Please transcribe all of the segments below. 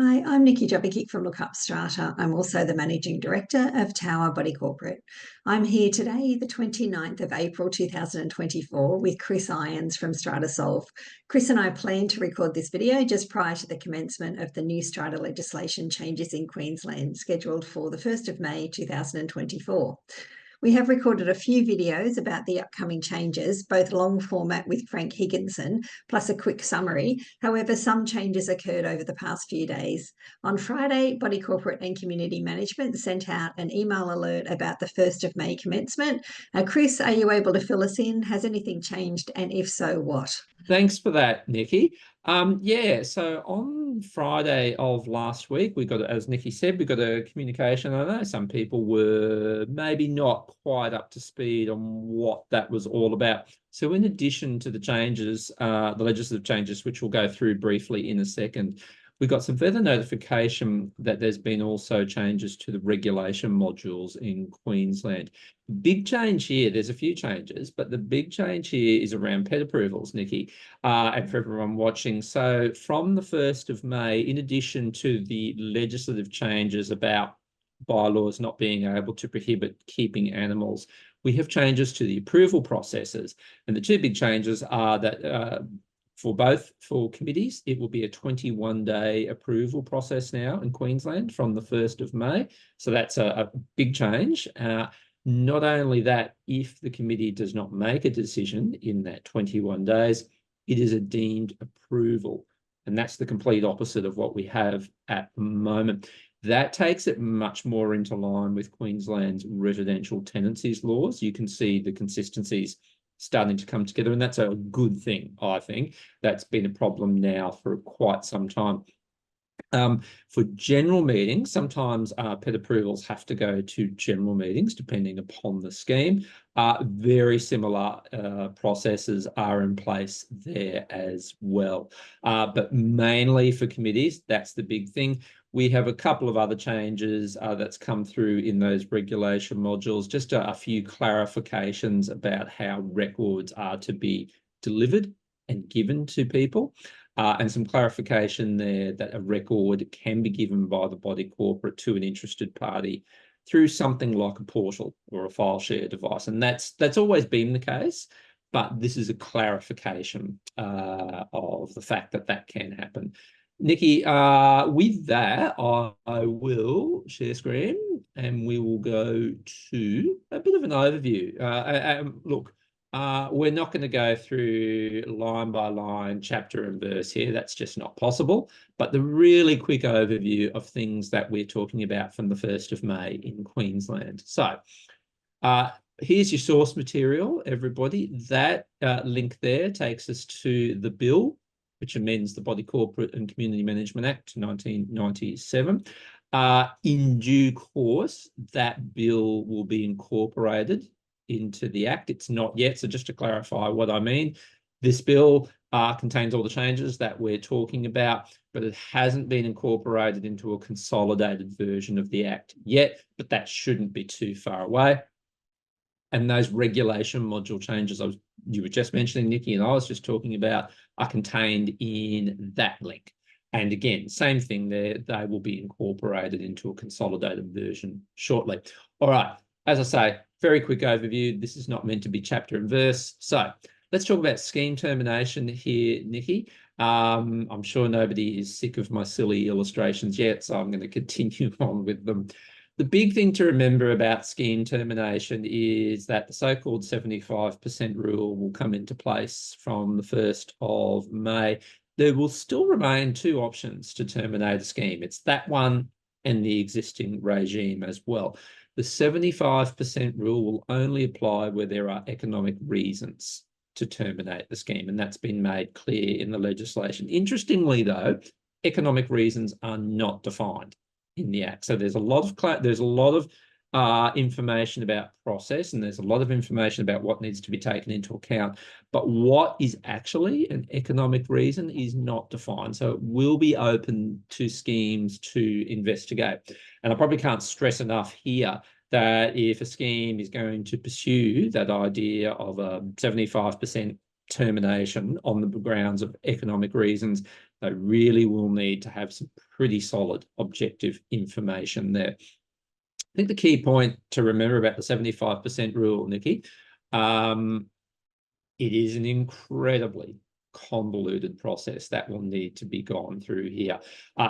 Hi, I'm Nikki Jovicic from LookUpStrata. I'm also the Managing Director of Tower Body Corporate. I'm here today, the 29th of April 2024, with Chris Irons from Strata Solve. Chris and I plan to record this video just prior to the commencement of the new strata legislation changes in Queensland, scheduled for the 1st of May 2024. We have recorded a few videos about the upcoming changes, both long format with Frank Higginson, plus a quick summary. However, some changes occurred over the past few days. On Friday, Body Corporate and Community Management sent out an email alert about the 1st of May commencement. Chris, are you able to fill us in? Has anything changed? And if so, what? Thanks for that, Nikki. So on Friday of last week, we got, as Nikki said, we got a communication. I know some people were maybe not quite up to speed on what that was all about. So in addition to the changes, the legislative changes, which we'll go through briefly in a second, we got some further notification that there's been also changes to the regulation modules in Queensland. Big change here, there's a few changes, but the big change here is around pet approvals, Nikki, and for everyone watching. So from the 1st of May, in addition to the legislative changes about bylaws not being able to prohibit keeping animals, we have changes to the approval processes. And the two big changes are that for committees, it will be a 21-day approval process now in Queensland from the 1st of May. So that's a big change. Not only that, if the committee does not make a decision in that 21 days, it is a deemed approval. And that's the complete opposite of what we have at the moment. That takes it much more into line with Queensland's residential tenancies laws. You can see the consistencies starting to come together, and that's a good thing, I think. That's been a problem now for quite some time. For general meetings, sometimes pet approvals have to go to general meetings depending upon the scheme. Very similar processes are in place there as well. But mainly for committees, that's the big thing. We have a couple of other changes that's come through in those regulation modules, just a few clarifications about how records are to be delivered and given to people. And some clarification there that a record can be given by the body corporate to an interested party through something like a portal or a file share device. And that's always been the case, but this is a clarification of the fact that that can happen. Nikki, with that, I will share screen and we will go to a bit of an overview. Look, we're not going to go through line by line, chapter and verse here. That's just not possible. But the really quick overview of things that we're talking about from the 1st of May in Queensland. So here's your source material, everybody. That link there takes us to the bill, which amends the Body Corporate and Community Management Act 1997. In due course, that bill will be incorporated into the Act. It's not yet, so just to clarify what I mean, this bill contains all the changes that we're talking about, but it hasn't been incorporated into a consolidated version of the Act yet, but that shouldn't be too far away. And those regulation module changes you were just mentioning, Nikki, and I was just talking about, are contained in that link. And again, same thing there, they will be incorporated into a consolidated version shortly. All right, as I say, very quick overview. This is not meant to be chapter and verse. So let's talk about scheme termination here, Nikki. I'm sure nobody is sick of my silly illustrations yet, so I'm going to continue on with them. The big thing to remember about scheme termination is that the so-called 75% rule will come into place from the 1st of May. There will still remain two options to terminate a scheme. It's that one and the existing regime as well. The 75% rule will only apply where there are economic reasons to terminate the scheme, and that's been made clear in the legislation. Interestingly, though, economic reasons are not defined in the Act. So there's a lot of information about process, and there's a lot of information about what needs to be taken into account. But what is actually an economic reason is not defined. So it will be open to schemes to investigate. And I probably can't stress enough here that if a scheme is going to pursue that idea of a 75% termination on the grounds of economic reasons, They really will need to have some pretty solid objective information there. I think the key point to remember about the 75% rule, Nikki, it is an incredibly convoluted process that will need to be gone through here.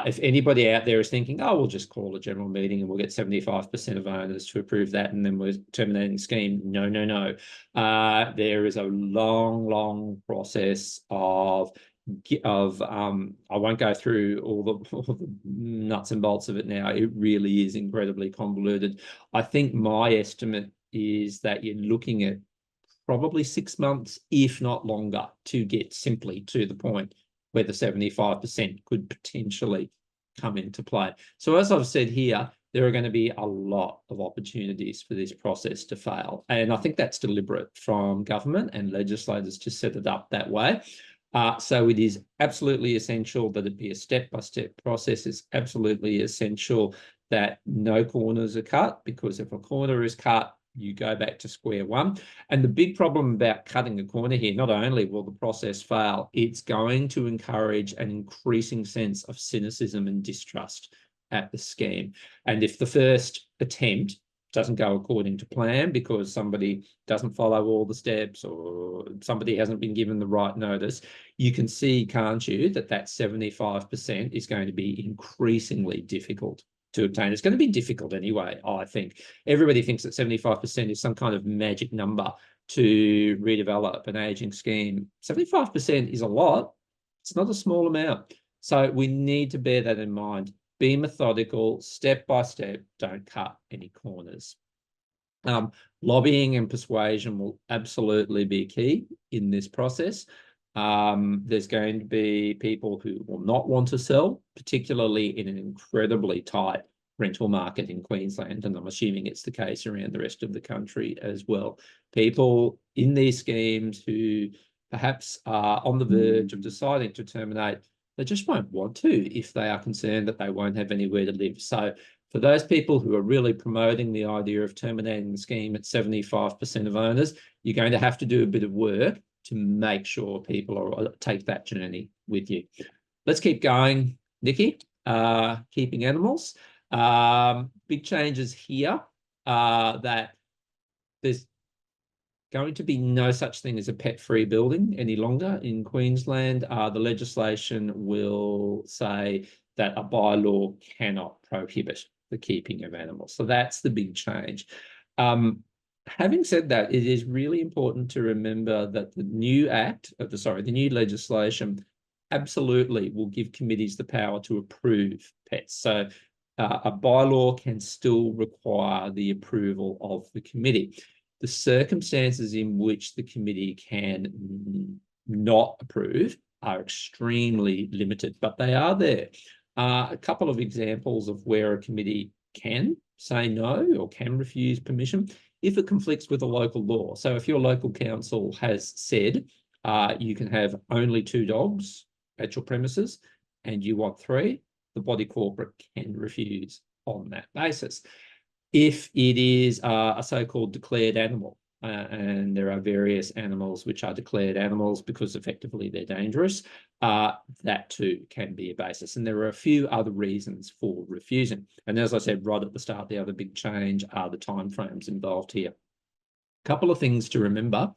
If anybody out there is thinking, oh, we'll just call a general meeting and we'll get 75% of owners to approve that and then we're terminating the scheme. No, no, no. There is a long process of I won't go through all the nuts and bolts of it now. It really is incredibly convoluted. I think my estimate is that you're looking at probably 6 months, if not longer, to get simply to the point where the 75% could potentially come into play. So as I've said here, there are going to be a lot of opportunities for this process to fail. And I think that's deliberate from government and legislators to set it up that way. So it is absolutely essential that it be a step-by-step process. It's absolutely essential that no corners are cut, because if a corner is cut, you go back to square one. And the big problem about cutting a corner here, not only will the process fail, it's going to encourage an increasing sense of cynicism and distrust at the scheme. And if the first attempt doesn't go according to plan because somebody doesn't follow all the steps or somebody hasn't been given the right notice, you can see, can't you, that 75% is going to be increasingly difficult to obtain. It's going to be difficult anyway, I think. Everybody thinks that 75% is some kind of magic number to redevelop an ageing scheme. 75% is a lot. It's not a small amount. So we need to bear that in mind. Be methodical, step by step, don't cut any corners. Lobbying and persuasion will absolutely be key in this process. There's going to be people who will not want to sell, particularly in an incredibly tight rental market in Queensland, and I'm assuming it's the case around the rest of the country as well. People in these schemes who perhaps are on the verge of deciding to terminate, they just won't want to if they are concerned that they won't have anywhere to live. So for those people who are really promoting the idea of terminating the scheme at 75% of owners, you're going to have to do a bit of work to make sure people take that journey with you. Let's keep going, Nikki. Keeping animals. Big changes here that there's going to be no such thing as a pet-free building any longer in Queensland. The legislation will say that a bylaw cannot prohibit the keeping of animals. So that's the big change. Having said that, it is really important to remember that the new the new legislation absolutely will give committees the power to approve pets. So a bylaw can still require the approval of the committee. The circumstances in which the committee can not approve are extremely limited, but they are there. A couple of examples of where a committee can say no or can refuse permission if it conflicts with a local law. So if your local council has said you can have only 2 dogs at your premises and you want 3, the body corporate can refuse on that basis. If it is a so-called declared animal, and there are various animals which are declared animals because effectively they're dangerous, that too can be a basis. And there are a few other reasons for refusing. And as I said right at the start, the other big change are the timeframes involved here. A couple of things to remember.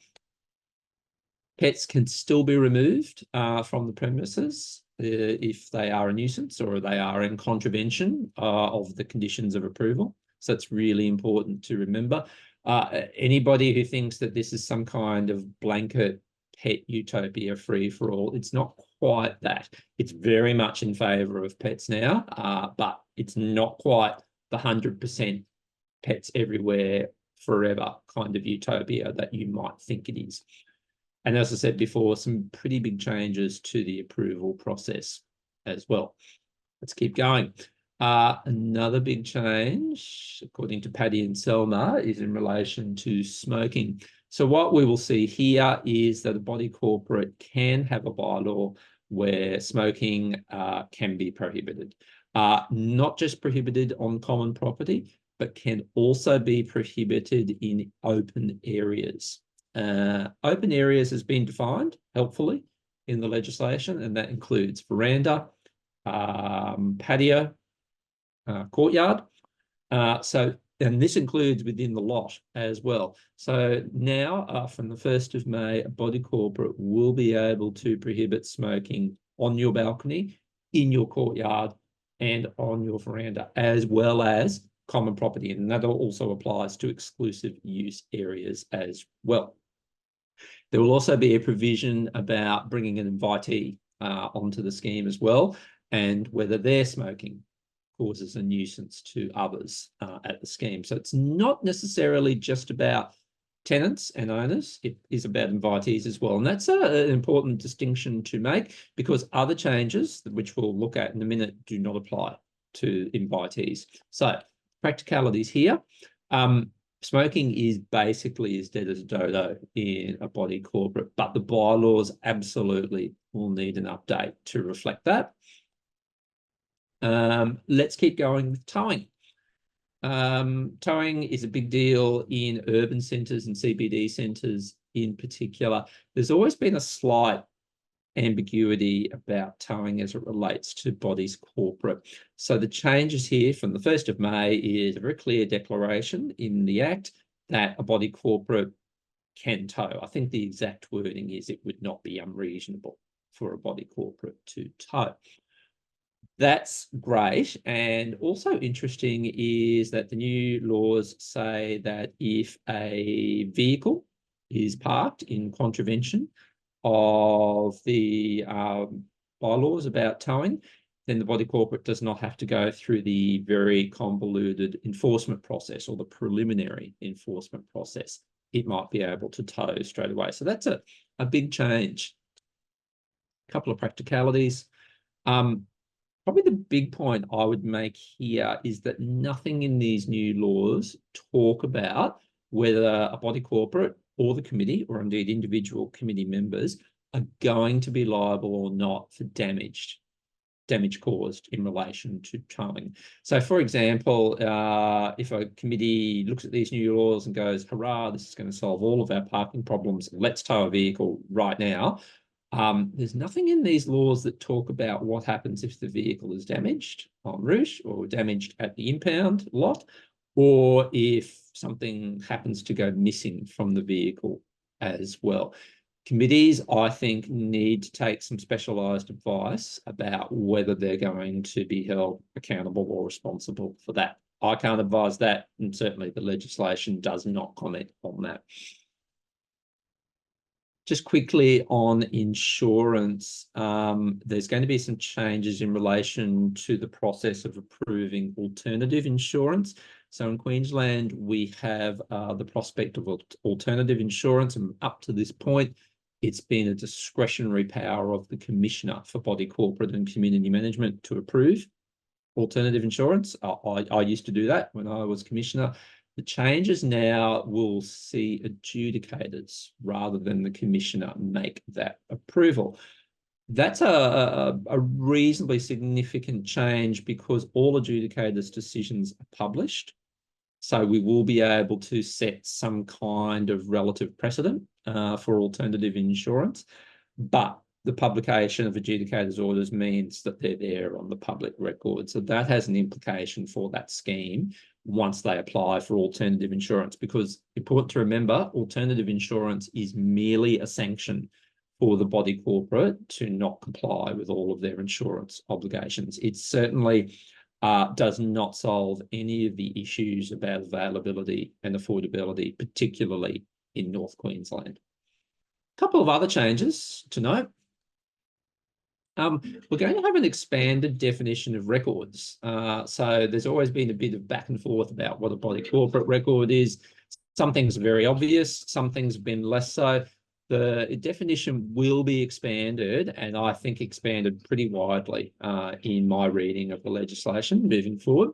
Pets can still be removed from the premises if they are a nuisance or they are in contravention of the conditions of approval. So it's really important to remember. Anybody who thinks that this is some kind of blanket pet utopia free for all, it's not quite that. It's very much in favour of pets now, but it's not quite the 100% pets everywhere forever kind of utopia that you might think it is. And as I said before, some pretty big changes to the approval process as well. Let's keep going. Another big change, according to Paddy and Selma, is in relation to smoking. So what we will see here is that a body corporate can have a bylaw where smoking can be prohibited. Not just prohibited on common property, but can also be prohibited in open areas. Open areas has been defined helpfully in the legislation, and that includes veranda, patio, courtyard. And this includes within the lot as well. So now, from the 1st of May, a body corporate will be able to prohibit smoking on your balcony, in your courtyard, and on your veranda, as well as common property. And that also applies to exclusive use areas as well. There will also be a provision about bringing an invitee onto the scheme as well, and whether their smoking causes a nuisance to others at the scheme. So it's not necessarily just about tenants and owners, it is about invitees as well. And that's an important distinction to make, because other changes, which we'll look at in a minute, do not apply to invitees. So practicalities here. Smoking is basically as dead as a dodo in a body corporate, but the bylaws absolutely will need an update to reflect that. Let's keep going with towing. Towing is a big deal in urban centres and CBD centres in particular. There's always been a slight ambiguity about towing as it relates to bodies corporate. So the changes here from the 1st of May is a very clear declaration in the Act that a body corporate can tow. I think the exact wording is it would not be unreasonable for a body corporate to tow. That's great. And also interesting is that the new laws say that if a vehicle is parked in contravention of the bylaws about towing, then the body corporate does not have to go through the very convoluted enforcement process or the preliminary enforcement process. It might be able to tow straight away. So that's a big change. A couple of practicalities. Probably the big point I would make here is that nothing in these new laws talk about whether a body corporate or the committee, or indeed individual committee members, are going to be liable or not for damage caused in relation to towing. So, for example, if a committee looks at these new laws and goes, hurrah, this is going to solve all of our parking problems, let's tow a vehicle right now, there's nothing in these laws that talk about what happens if the vehicle is damaged en route or damaged at the impound lot, or if something happens to go missing from the vehicle as well. Committees, I think, need to take some specialised advice about whether they're going to be held accountable or responsible for that. I can't advise that, and certainly the legislation does not comment on that. Just quickly on insurance, there's going to be some changes in relation to the process of approving alternative insurance. So in Queensland, we have the prospect of alternative insurance, and up to this point, it's been a discretionary power of the Commissioner for Body Corporate and Community Management to approve alternative insurance. I used to do that when I was Commissioner. The changes now will see adjudicators rather than the Commissioner make that approval. That's a reasonably significant change because all adjudicators' decisions are published. So we will be able to set some kind of relative precedent for alternative insurance. But the publication of adjudicators' orders means that they're there on the public record. So that has an implication for that scheme once they apply for alternative insurance, because important to remember, alternative insurance is merely a sanction for the body corporate to not comply with all of their insurance obligations. It certainly does not solve any of the issues about availability and affordability, particularly in North Queensland. A couple of other changes to note. We're going to have an expanded definition of records. So there's always been a bit of back and forth about what a body corporate record is. Some things are very obvious, some things have been less so. The definition will be expanded, and I think expanded pretty widely in my reading of the legislation moving forward.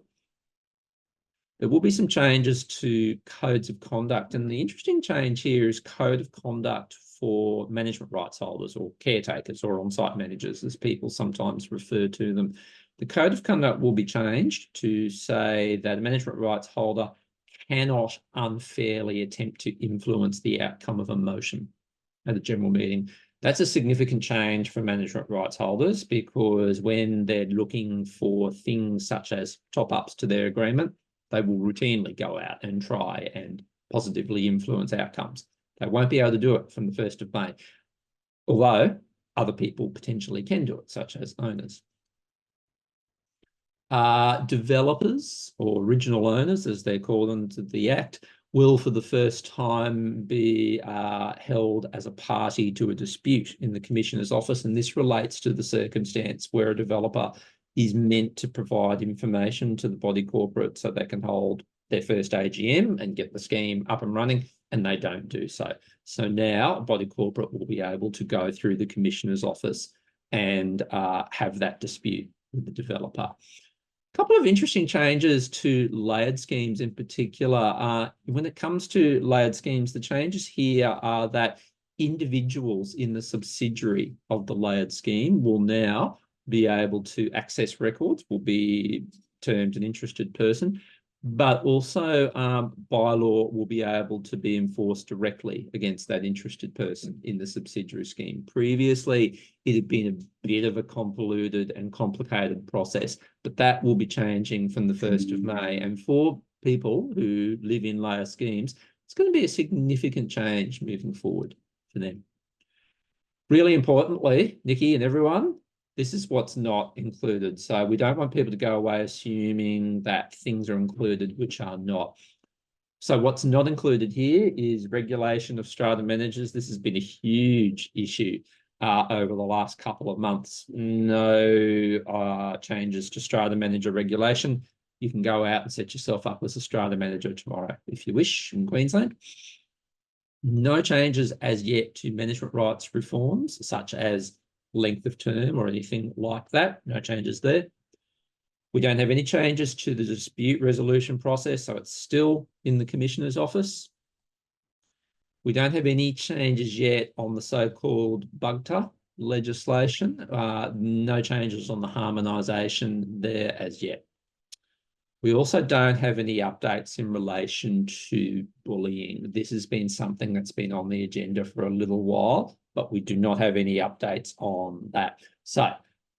There will be some changes to codes of conduct, and the interesting change here is code of conduct for management rights holders or caretakers or on-site managers, as people sometimes refer to them. The code of conduct will be changed to say that a management rights holder cannot unfairly attempt to influence the outcome of a motion at a general meeting. That's a significant change for management rights holders, because when they're looking for things such as top-ups to their agreement, they will routinely go out and try and positively influence outcomes. They won't be able to do it from the 1st of May, although other people potentially can do it, such as owners. Developers, or original owners, as they're called under the Act, will for the first time be held as a party to a dispute in the Commissioner's office. And this relates to the circumstance where a developer is meant to provide information to the body corporate so they can hold their first AGM and get the scheme up and running, and they don't do so. So now a body corporate will be able to go through the Commissioner's office and have that dispute with the developer. Couple of interesting changes to layered schemes in particular. When it comes to layered schemes, the changes here are that individuals in the subsidiary of the layered scheme will now be able to access records, will be termed an interested person, but also bylaw will be able to be enforced directly against that interested person in the subsidiary scheme. Previously, it had been a bit of a convoluted and complicated process, but that will be changing from the 1st of May. And for people who live in layer schemes, it's going to be a significant change moving forward for them. Really importantly, Nikki and everyone, this is what's not included. So we don't want people to go away assuming that things are included which are not. So what's not included here is regulation of strata managers. This has been a huge issue over the last couple of months. No changes to strata manager regulation. You can go out and set yourself up as a strata manager tomorrow if you wish in Queensland. No changes as yet to management rights reforms, such as length of term or anything like that. No changes there. We don't have any changes to the dispute resolution process, so it's still in the Commissioner's office. We don't have any changes yet on the so-called BUGTA legislation. No changes on the harmonisation there as yet. We also don't have any updates in relation to bullying. This has been something that's been on the agenda for a little while, but we do not have any updates on that. So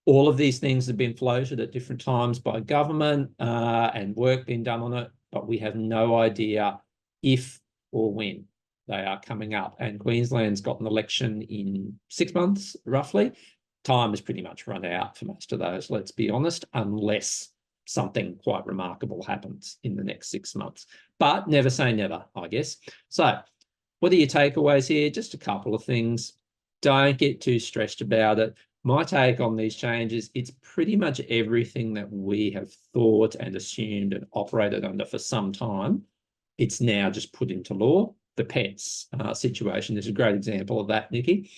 all of these things have been floated at different times by government and work being done on it, but we have no idea if or when they are coming up. And Queensland's got an election in 6 months, roughly. Time has pretty much run out for most of those, let's be honest, unless something quite remarkable happens in the next 6 months. But never say never, I guess. So what are your takeaways here? Just a couple of things. Don't get too stressed about it. My take on these changes, it's pretty much everything that we have thought and assumed and operated under for some time. It's now just put into law. The pets situation is a great example of that, Nikki.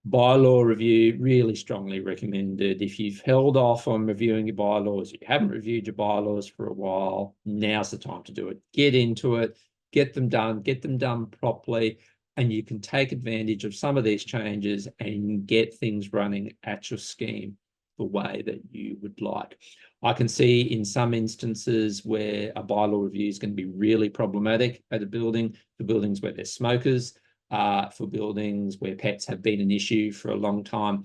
Bylaw review, really strongly recommended. If you've held off on reviewing your bylaws, you haven't reviewed your bylaws for a while, now's the time to do it. Get into it, get them done properly, and you can take advantage of some of these changes and get things running at your scheme the way that you would like. I can see in some instances where a bylaw review is going to be really problematic at a building, for buildings where there's smokers, for buildings where pets have been an issue for a long time.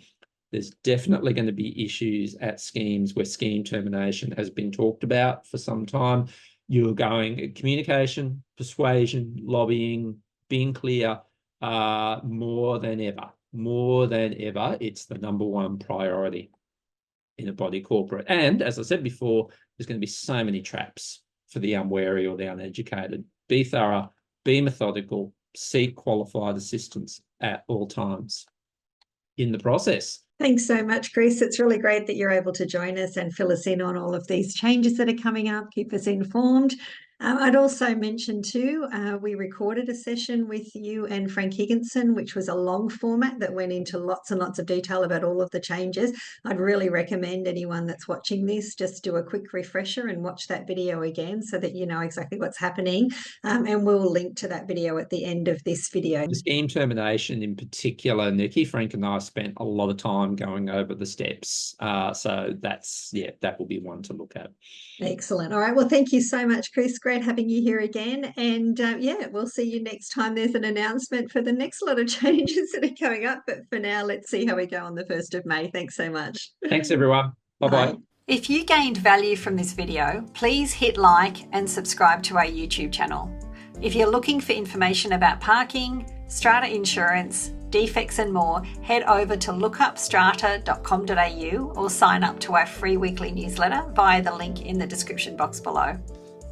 There's definitely going to be issues at schemes where scheme termination has been talked about for some time. You're going communication, persuasion, lobbying, being clear, more than ever. It's the #1 priority in a body corporate. And as I said before, there's going to be so many traps for the unwary or the uneducated. Be thorough, be methodical, seek qualified assistance at all times in the process. Thanks so much, Chris. It's really great that you're able to join us and fill us in on all of these changes that are coming up, keep us informed. I'd also mention too, we recorded a session with you and Frank Higginson, which was a long format that went into lots and lots of detail about all of the changes. I'd really recommend anyone that's watching this just do a quick refresher and watch that video again so that you know exactly what's happening. And we'll link to that video at the end of this video. The scheme termination in particular, Nikki, Frank and I spent a lot of time going over the steps. So that will be one to look at. Excellent. All right. Well, thank you so much, Chris. Great. great having you here again. And yeah, we'll see you next time there's an announcement for the next lot of changes that are coming up. But for now, let's see how we go on the 1st of May. Thanks so much. Thanks, everyone. Bye-bye. Bye. If you gained value from this video, please hit like and subscribe to our YouTube channel. If you're looking for information about parking, strata insurance, defects and more, head over to lookupstrata.com.au or sign up to our free weekly newsletter via the link in the description box below.